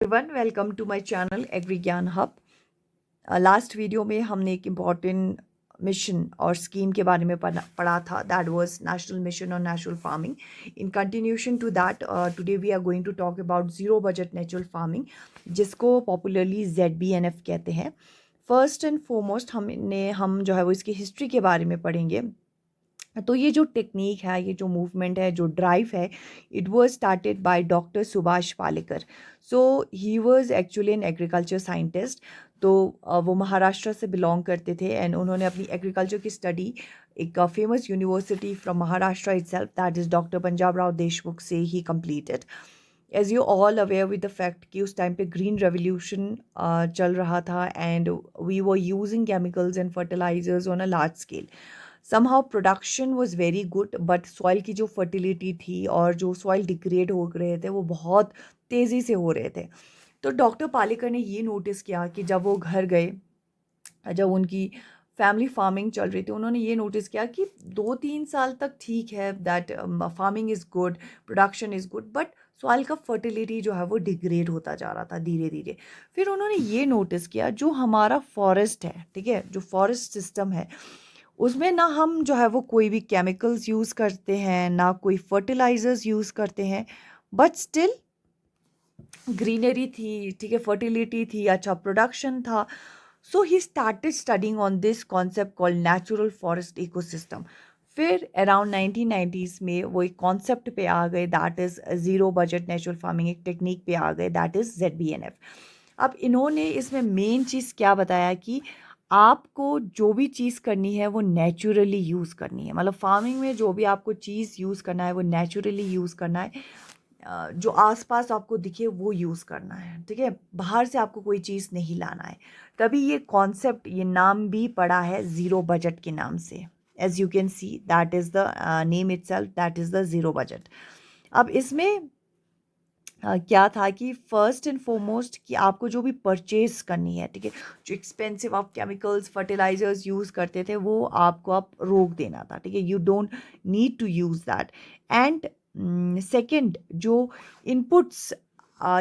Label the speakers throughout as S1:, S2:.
S1: Everyone, welcome to my channel Agri Gyan Hub. Last video में हमने एक इम्पॉर्टेंट मिशन और स्कीम के बारे में पढ़ा था। That was national mission on natural farming. In continuation to that, today we are going to talk about zero budget natural farming, जिसको पॉपुलरली ZBNF कहते हैं। फर्स्ट एंड फोरमोस्ट हम जो है वो इसकी हिस्ट्री के बारे में पढ़ेंगे। तो ये जो टेक्निक है, ये जो मूवमेंट है, जो ड्राइव है, it was started by doctor Subhash Palekar. So he was actually an agriculture scientist. तो वो महाराष्ट्र से बिलोंग करते थे एंड उन्होंने अपनी एग्रीकल्चर की स्टडी एक famous university from Maharashtra itself, that is doctor Panjab Rao Deshmukh से ही completed. As you all aware with the fact कि उस टाइम पे ग्रीन रेवोल्यूशन चल रहा था and we were using chemicals and fertilisers on a large scale. Somehow production was very good, but soil की जो फर्टिलिटी थी और जो सॉइल डिग्रेड हो रहे थे वो बहुत तेज़ी से हो रहे थे। तो डॉक्टर पालेकर ने ये नोटिस किया कि जब वो घर गए, जब उनकी फैमिली फार्मिंग चल रही थी, उन्होंने ये नोटिस किया कि 2-3 साल तक ठीक है, that farming is good, production is good, but soil का फर्टिलिटी जो है वो डिग्रेड होता जा रहा था धीरे धीरे। फिर उन्होंने ये नोटिस किया, जो हमारा फॉरेस्ट है, ठीक है, जो फॉरेस्ट सिस्टम है, उसमें ना हम जो है वो कोई भी केमिकल्स यूज़ करते हैं, ना कोई फर्टिलाइजर्स यूज़ करते हैं, बट स्टिल ग्रीनरी थी, ठीक है, फर्टिलिटी थी, अच्छा प्रोडक्शन था। So he started studying on this concept called natural forest ecosystem. फिर अराउंड 1990s में वो एक कॉन्सेप्ट पे आ गए, that is zero budget natural farming, एक टेक्निक पे आ गए, दैट इज़ ZBNF। अब इन्होंने इसमें मेन चीज़ क्या बताया कि आपको जो भी चीज़ करनी है वो नेचुरली यूज़ करनी है। मतलब फार्मिंग में जो भी आपको चीज़ यूज़ करना है वो नेचुरली यूज़ करना है। जो आसपास आपको दिखे वो यूज़ करना है, ठीक है, बाहर से आपको कोई चीज़ नहीं लाना है। तभी ये कॉन्सेप्ट, ये नाम भी पड़ा है ज़ीरो बजट के नाम से। As you can see, that is the name itself, that is the zero budget. अब इसमें क्या था कि फर्स्ट एंड फॉरमोस्ट कि आपको जो भी परचेज करनी है, ठीक है, जो एक्सपेंसिव आप केमिकल्स फर्टिलाइजर्स यूज़ करते थे वो आपको आप रोक देना था, ठीक है, you don't need to use that. And second, जो इनपुट्स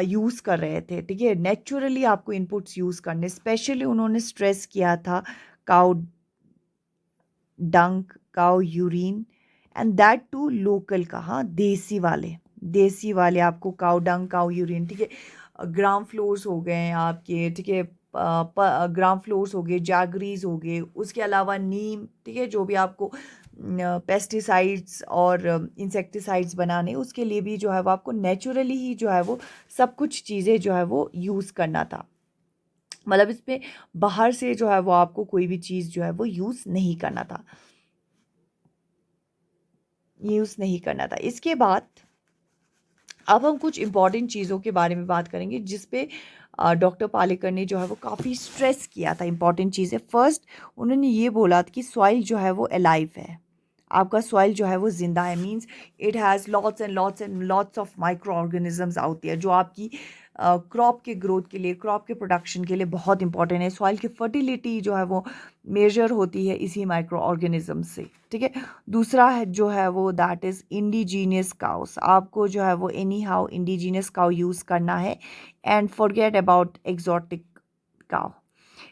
S1: यूज़ कर रहे थे, ठीक है, नेचुरली आपको इनपुट्स यूज़ करने, स्पेशली उन्होंने स्ट्रेस किया था cow dung, cow urine, and that too local का, हाँ, देसी वाले आपको काउ डंग, काउ यूरिन, ठीक है, ग्राम फ्लोर्स हो गए हैं आपके, ठीक है, ग्राम फ्लोर्स हो गए, जैगरीज हो गए, उसके अलावा नीम, ठीक है, जो भी आपको पेस्टिसाइड्स और इंसेक्टिसाइड्स बनाने, उसके लिए भी जो है वो आपको नेचुरली ही जो है वो सब कुछ चीज़ें जो है वो यूज़ करना था। मतलब इसमें बाहर से जो है वो आपको कोई भी चीज़ जो है वो यूज़ नहीं करना था। इसके बाद अब हम कुछ इम्पॉर्टेंट चीज़ों के बारे में बात करेंगे, जिस पे डॉक्टर पालेकर ने जो है वो काफ़ी स्ट्रेस किया था। इम्पॉर्टेंट चीज़ें, फर्स्ट उन्होंने ये बोला था कि सॉइल जो है वो अलाइव है, आपका सॉइल जो है वो जिंदा है, means it has lots and lots of micro organisms out there, जो आपकी क्रॉप के ग्रोथ के लिए, क्रॉप के प्रोडक्शन के लिए बहुत इंपॉर्टेंट है। सॉइल की फर्टिलिटी जो है वो मेजर होती है इसी माइक्रो ऑर्गेनिज्म से, ठीक है। दूसरा है जो है वो, दैट इज़ इंडिजीनियस काउस, आपको जो है वो any how indigenous cow use करना है। And forget about exotic cow.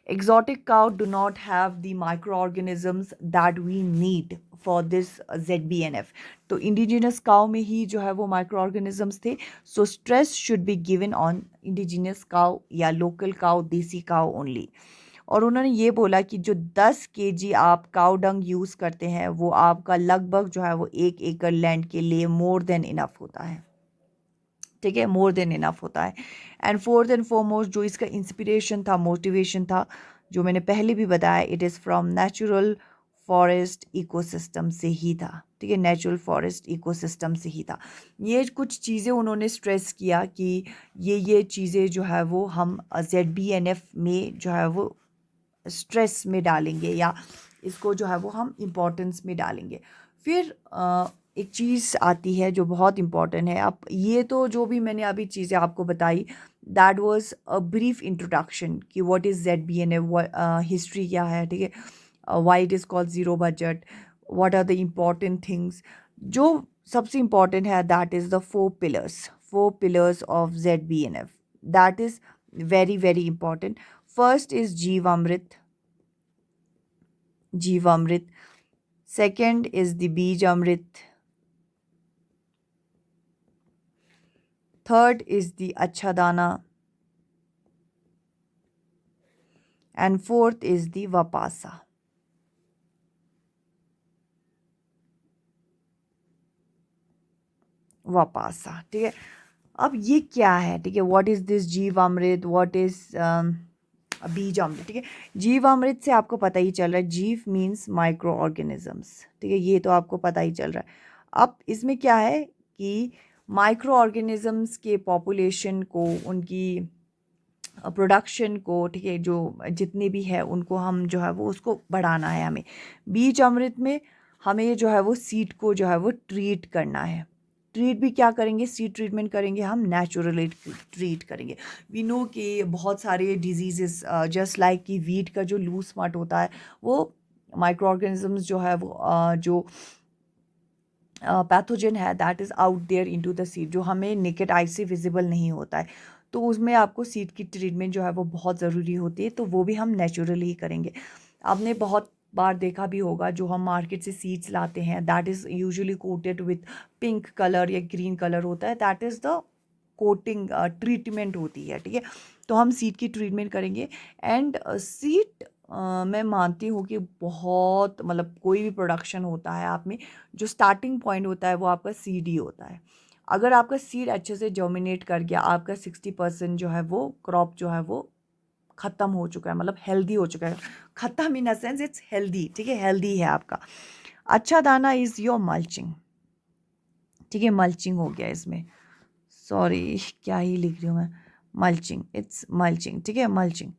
S1: Exotic cow do not have the microorganisms that we need for this ZBNF. तो indigenous cow में ही जो है वो microorganisms थे. So stress should be given on indigenous cow या local cow, देसी cow only. और उन्होंने ये बोला कि जो 10 kg आप काउ डंग यूज़ करते हैं वो आपका लगभग जो है वो 1 एकड़ लैंड के लिए मोर देन इनफ होता है, ठीक है, मोर देन इनफ होता है। एंड फोर्थ एंड फॉरमोस्ट जो इसका इंस्पिरेशन था, मोटिवेशन था, जो मैंने पहले भी बताया, it is from natural forest ecosystem से ही था, ठीक है, नेचुरल फॉरेस्ट इकोसिस्टम से ही था। ये कुछ चीज़ें उन्होंने स्ट्रेस किया कि ये चीज़ें जो है वो हम ZBNF में जो है वो स्ट्रेस में डालेंगे, या इसको जो है वो हम इम्पोर्टेंस में डालेंगे। फिर एक चीज़ आती है जो बहुत इम्पॉर्टेंट है। अब ये तो जो भी मैंने अभी चीज़ें आपको बताई, that was a brief introduction कि व्हाट इज़ ZBNF, हिस्ट्री क्या है, ठीक है, why it is called zero budget, what are the important things. जो सबसे इम्पॉर्टेंट है, that is the 4 pillars of ZBNF। That is very, very important. First is Jeevamrit. Jeevamrit. Second is the Bijamrit. Third is the Achadana. And fourth is the Vapasa. Vapasa. ठीक है. अब ये क्या है? ठीक है. What is this Jeevamrit? What is Bijamrit? ठीक है. जीवामृत से आपको पता ही चल रहा है, जीव मीन्स माइक्रो ऑर्गेनिजम्स. ठीक है, ये तो आपको पता ही चल रहा है. अब इसमें क्या है कि माइक्रो ऑर्गेनिजम्स के पॉपुलेशन को, उनकी प्रोडक्शन को, ठीक है, जो जितने भी है उनको हम जो है वो उसको बढ़ाना है हमें. बीज अमृत में हमें जो है वो सीड को जो है वो ट्रीट करना है. ट्रीट भी क्या करेंगे? सीड ट्रीटमेंट करेंगे हम, नेचुरली ट्रीट करेंगे. वी नो कि बहुत सारे डिजीजेस जस्ट लाइक कि वीट का जो लूज स्पॉट होता है वो माइक्रो ऑर्गेनिजम्स जो है वो जो पैथोजन है that is out there into the seed, जो हमें नेकेड आई से विजिबल नहीं होता है. तो उसमें आपको सीड की ट्रीटमेंट जो है वो बहुत ज़रूरी होती है. तो वो भी हम नेचुरली ही करेंगे. आपने बहुत बार देखा भी होगा जो हम मार्केट से सीड्स लाते हैं that is usually coated with pink colour या ग्रीन कलर होता है. That is the coating treatment होती है. ठीक है, तो हम सीड की ट्रीटमेंट करेंगे. एंड सीड मैं मानती हूँ कि बहुत मतलब कोई भी प्रोडक्शन होता है आप में, जो स्टार्टिंग पॉइंट होता है वो आपका सीड ही होता है. अगर आपका सीड अच्छे से जर्मिनेट कर गया, आपका 60% जो है वो क्रॉप जो है वो ख़त्म हो चुका है, मतलब हेल्दी हो चुका है. ख़त्म इन अ सेंस इट्स हेल्दी. ठीक है, हेल्दी है आपका. अच्छा दाना इज़ योर मल्चिंग. ठीक है, मल्चिंग हो गया इसमें. सॉरी, क्या ही लिख रही हूँ मैं. Mulching, it's mulching. ठीक है, मल्चिंग.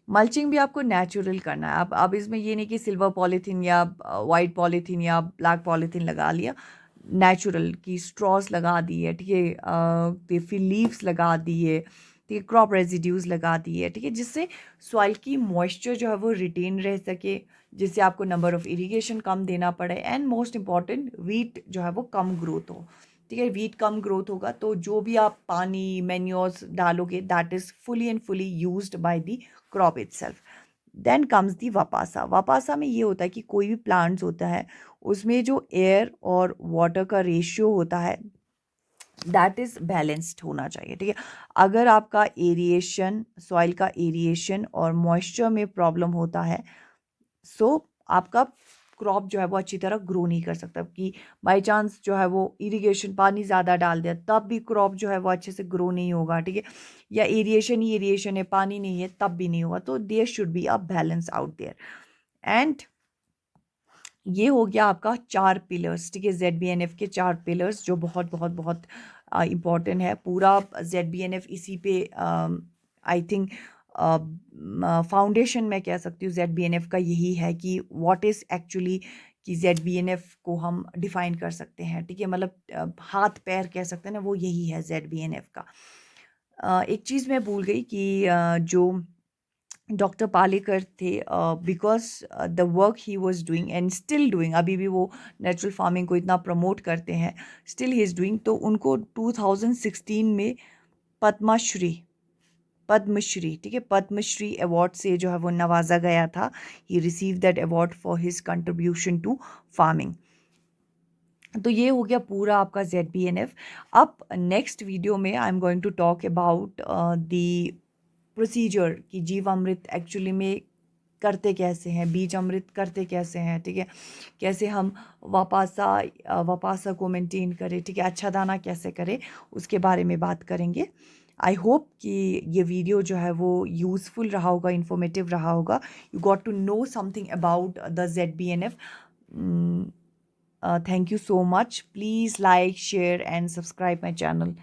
S1: मल्चिंग भी आपको नेचुरल करना है. अब इसमें ये नहीं कि सिल्वर पॉलीथीन या वाइट पॉलीथीन या ब्लैक पॉलीथीन लगा लिया. नेचुरल की स्ट्रॉस लगा दी है. ठीक है, फिर लीव्स लगा दिए. ठीक है, क्रॉप रेजिड्यूज़ लगा दिए. ठीक है, जिससे सॉइल की मॉइस्चर जो है वो रिटेन रह सके, जिससे आपको नंबर ऑफ़ इरिगेशन कम देना पड़े. एंड मोस्ट इम्पॉर्टेंट, वीट जो है वो कम ग्रोथ हो. ठीक है, वीट कम ग्रोथ होगा तो जो भी आप पानी मैन्योर्स डालोगे that is fully and fully used by the crop itself. Then comes the वापासा. वापासा में ये होता है कि कोई भी प्लांट्स होता है उसमें जो एयर और वाटर का रेशियो होता है दैट इज़ बैलेंस्ड होना चाहिए. ठीक है, अगर आपका एरिएशन, सॉइल का एरिएशन और मॉइस्चर में प्रॉब्लम होता है सो आपका क्रॉप जो है वो अच्छी तरह ग्रो नहीं कर सकता. कि बाई चांस जो है वो इरिगेशन पानी ज़्यादा डाल दिया तब भी क्रॉप जो है वो अच्छे से ग्रो नहीं होगा. ठीक है, या एरिएशन ही एरिएशन है, पानी नहीं है तब भी नहीं होगा. तो there should be a balance out there. And ये हो गया आपका 4 पिलर्स. ठीक है, ZBNF के 4 पिलर्स जो बहुत बहुत बहुत इम्पॉर्टेंट है. पूरा ZBNF इसी पे आई थिंक फाउंडेशन मैं कह सकती हूँ ZBNF का यही है कि व्हाट इज़ एक्चुअली कि ZBNF को हम डिफ़ाइन कर सकते हैं. ठीक है, मतलब हाथ पैर कह सकते हैं ना, वो यही है ZBNF का. एक चीज़ मैं भूल गई कि जो डॉक्टर पालेकर थे, because the work he was doing and still doing, अभी भी वो नेचुरल फार्मिंग को इतना प्रमोट करते हैं, स्टिल ही इज़ डूइंग. तो उनको 2016 में पद्मश्री, ठीक है, पद्मश्री अवार्ड से जो है वो नवाजा गया था. He receive that award for his contribution to farming. तो ये हो गया पूरा आपका ZBNF. अब नेक्स्ट वीडियो में I am going to talk about the procedure कि जीवामृत एक्चुअली में करते कैसे हैं, बीज अमृत करते कैसे हैं. ठीक है, कैसे हम वापासा को मेंटेन करें. ठीक है, अच्छा दाना कैसे करें, उसके बारे में बात करेंगे. आई होप कि ये वीडियो जो है वो यूज़फुल रहा होगा, इन्फॉर्मेटिव रहा होगा. You got to know something about the ZBNF. Thank you so much. Please like, share and subscribe my channel.